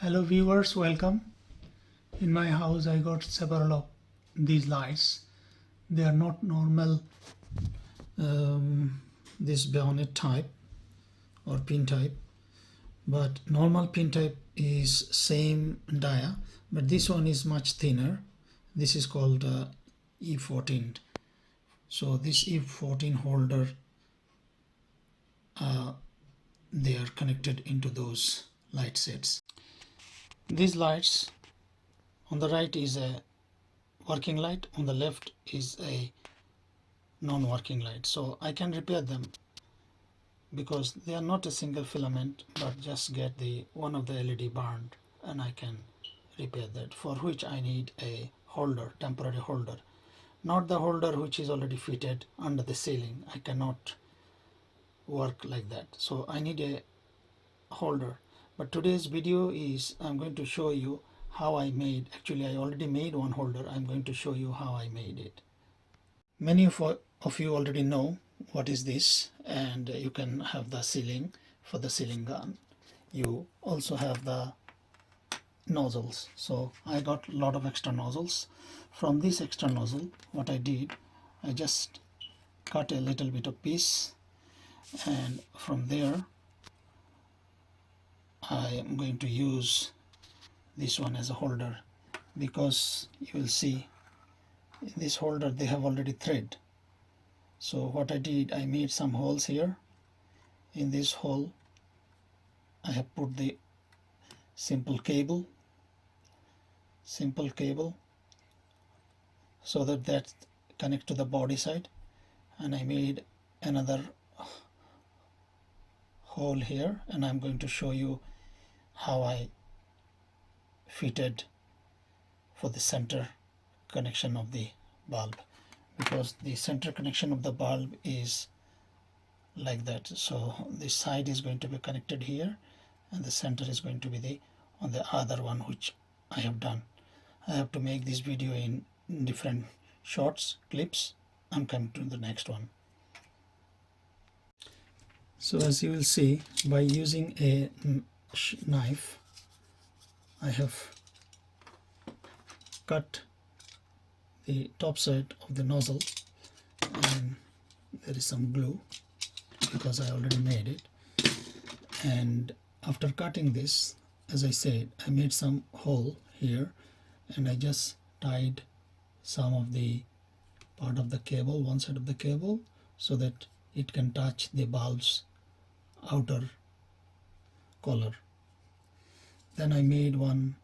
Hello viewers, welcome. In my house I got several of these lights. They are not normal this bayonet type or pin type, but normal pin type is same dia, but this one is much thinner. This is called E14. So this E14 holder, they are connected into those light sets. These lights, on the right is a working light, on the left is a non-working light. So I can repair them because they are not a single filament, but just get the one of the LED burned, and I can repair that, for which I need a holder, temporary holder, not the holder which is already fitted under the ceiling. I cannot work like that, so I need a holder. But today's video is I'm going to show you how I made, actually I already made one holder. I'm going to show you how I made it. Many of you already know what is this, and you can have the sealing for the sealing gun. You also have the nozzles. So I got a lot of extra nozzles. From this extra nozzle, what I did, I just cut a little bit of piece, and from there I am going to use this one as a holder, because you will see in this holder they have already thread. So what I did, I made some holes here. In this hole I have put the simple cable so that connect to the body side, and I made another hole here, and I'm going to show you how I fitted for the center connection of the bulb, because the center connection of the bulb is like that. So this side is going to be connected here, and the center is going to be on the other one, which I have done. I have to make this video in different shorts, clips. I'm coming to the next one. So as you will see, by using a knife, I have cut the top side of the nozzle, and there is some glue because I already made it. And after cutting this, as I said, I made some hole here, and I just tied some of the part of the cable, one side of the cable, so that it can touch the bulb's outer collar. Then I made one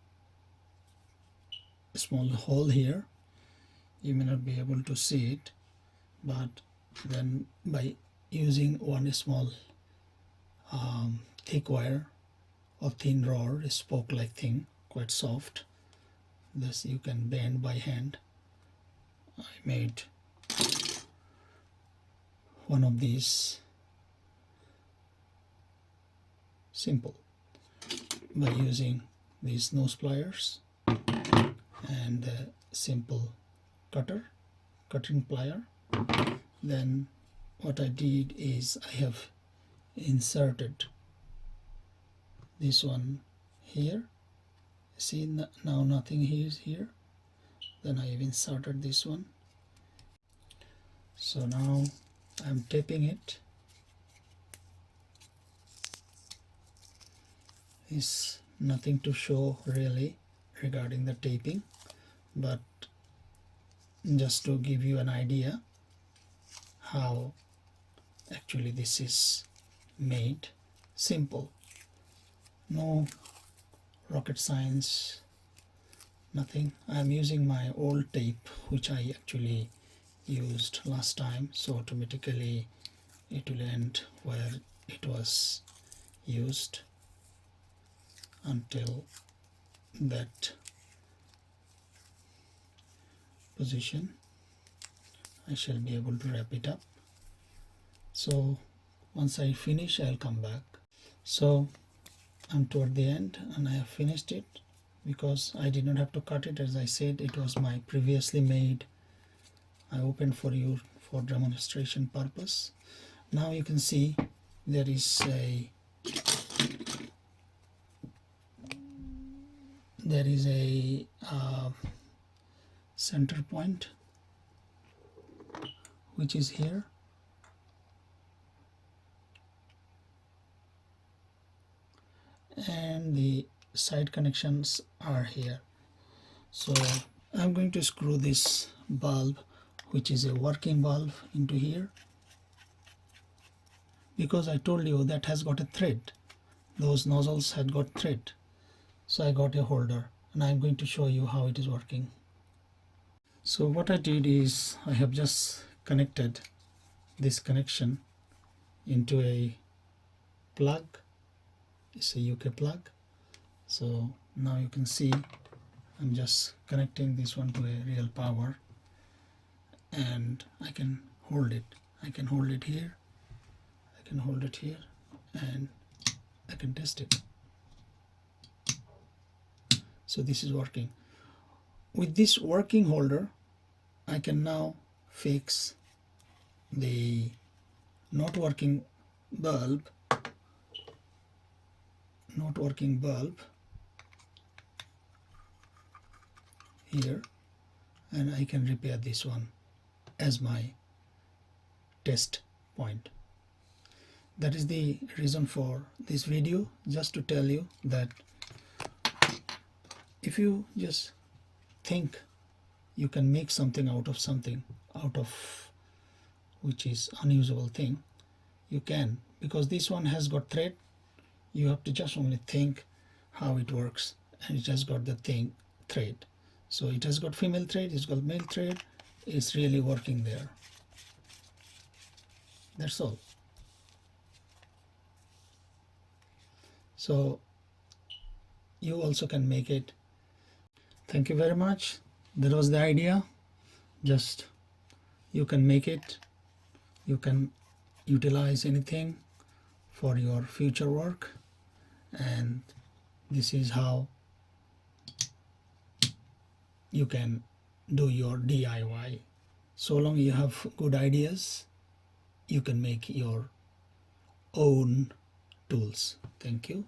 small hole here. You may not be able to see it, but then by using one small thick wire or thin rod, a spoke like thing, quite soft, this you can bend by hand, I made one of these simple by using these nose pliers and a simple cutting plier. Then what I did is I have inserted this one here. See, now nothing is here. Then I have inserted this one. So now I'm taping it. Is nothing to show really regarding the taping, but just to give you an idea how actually this is made. Simple, no rocket science, nothing. I'm using my old tape which I actually used last time, so automatically it will end where it was used until that position. I shall be able to wrap it up. So once I finish, I'll come back. So I'm toward the end, and I have finished it because I did not have to cut it. As I said, it was my previously made. I opened for you for demonstration purpose. Now you can see there is a there is a center point which is here, and the side connections are here. So I'm going to screw this bulb, which is a working bulb, into here, because I told you that has got a thread. Those nozzles had got thread, so I got a holder, and I'm going to show you how it is working. So what I did is I have just connected this connection into a plug. It's a UK plug. So now you can see I'm just connecting this one to a real power, and I can hold it. I can hold it here, I can hold it here, and I can test it. So this is working. With this working holder, I can now fix the not working bulb here, and I can repair this one as my test point. That is the reason for this video, just to tell you that if you just think you can make something out of which is unusable thing, you can, because this one has got thread. You have to just only think how it works, and it has got the thread. So it has got female thread, it's got male thread, it's really working there. That's all. So you also can make it. Thank you very much. That was the idea. Just you can make it, you can utilize anything for your future work, and this is how you can do your DIY. So long you have good ideas, you can make your own tools. Thank you.